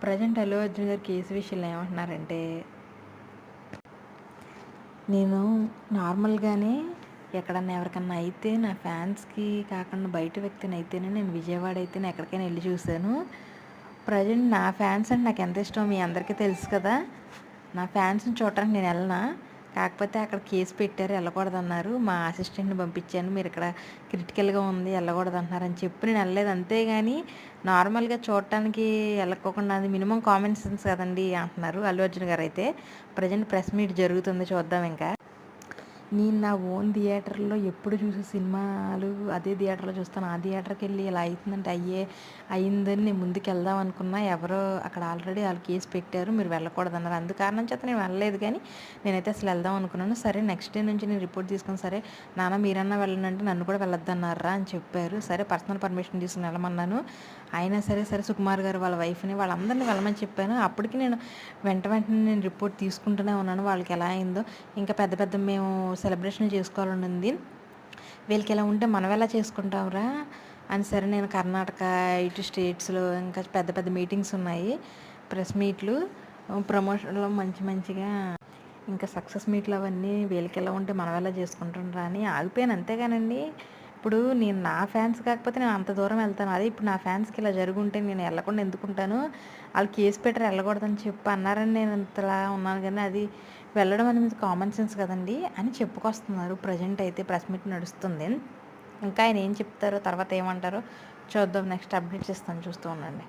Present Allu Arjun గారి case విషయంలో ఏమంటున్నారంటే, నేను నార్మల్గానే ఎక్కడన్నా ఎవరికన్నా అయితే నా ఫ్యాన్స్కి కాకుండా బయట వ్యక్తిని అయితేనే నేను విజయవాడ అయితేనే ఎక్కడికైనా వెళ్ళి చూశాను. ప్రజెంట్ నా ఫ్యాన్స్ అంటే నాకు ఎంత ఇష్టమో మీ అందరికీ తెలుసు కదా. నా ఫ్యాన్స్ని చూడటానికి నేను వెళ్ళనా, కాకపోతే అక్కడ కేసు పెట్టారు, వెళ్ళకూడదన్నారు. మా అసిస్టెంట్ని పంపించాను, మీరు ఇక్కడ క్రిటికల్గా ఉంది వెళ్ళకూడదు అంటున్నారని చెప్పి నేను వెళ్ళలేదు. అంతేగాని నార్మల్గా చూడటానికి వెళ్ళకోకుండా అది మినిమం కామన్ సెన్స్ కదండి అంటున్నారు అల్లు అర్జున్ గారు. అయితే ప్రజెంట్ ప్రెస్ మీట్ జరుగుతుంది, చూద్దాం. ఇంకా నేను నా ఓన్ థియేటర్లో ఎప్పుడు చూసే సినిమాలు అదే థియేటర్లో చూస్తాను. ఆ థియేటర్కి వెళ్ళి ఇలా అవుతుందంటే అయ్యిందని నేను ముందుకు వెళ్దాం అనుకున్నా. ఎవరో అక్కడ ఆల్రెడీ వాళ్ళు కేసు పెట్టారు, మీరు వెళ్ళకూడదన్నారు. అందు కారణం చేత నేను వెళ్ళలేదు. కానీ నేనైతే అసలు వెళ్దాం అనుకున్నాను. సరే నెక్స్ట్ డే నుంచి నేను రిపోర్ట్ తీసుకుని, సరే నాన్న మీరన్నా వెళ్ళనంటే నన్ను కూడా వెళ్ళొద్దన్నారా అని చెప్పారు. సరే పర్సనల్ పర్మిషన్ తీసుకుని వెళ్ళమన్నాను. అయినా సరే సుకుమార్ గారు వాళ్ళ వైఫ్ని వాళ్ళందరినీ వెళ్ళమని చెప్పాను. అప్పటికి నేను వెంటనే నేను రిపోర్ట్ తీసుకుంటూనే ఉన్నాను వాళ్ళకి ఎలా అయిందో. ఇంకా పెద్ద మేము సెలబ్రేషన్ చేసుకోవాలని ఉంది, వీళ్ళకి ఎలా ఉంటే మనం ఎలా చేసుకుంటాంరా అని. సరే నేను కర్ణాటక ఇటు స్టేట్స్లో ఇంకా పెద్ద మీటింగ్స్ ఉన్నాయి, ప్రెస్ మీట్లు, ప్రమోషన్లో మంచిగా ఇంకా సక్సెస్ మీట్లు అవన్నీ వీళ్ళకి ఎలా ఉంటే మనం ఎలా చేసుకుంటాంరా అని ఆగిపోయాను. అంతేగానండి ఇప్పుడు నేను నా ఫ్యాన్స్ కాకపోతే నేను అంత దూరం వెళ్తాను. అదే ఇప్పుడు నా ఫ్యాన్స్కి ఇలా జరుగుంటే నేను వెళ్ళకుండా ఎందుకుంటాను. వాళ్ళు కేసు పెట్టారు వెళ్ళకూడదని చెప్పి అన్నారని నేను ఇంతలా ఉన్నాను. కానీ అది వెళ్ళడం అనేది కామన్ సెన్స్ కదండి అని చెప్పుకొస్తున్నారు. ప్రజెంట్ అయితే ప్రెస్ మీట్ నడుస్తుంది. ఇంకా ఆయన ఏం చెప్తారో తర్వాత ఏమంటారో చూద్దాం. నెక్స్ట్ అప్డేట్స్ ఇస్తాను, చూస్తూ ఉండండి.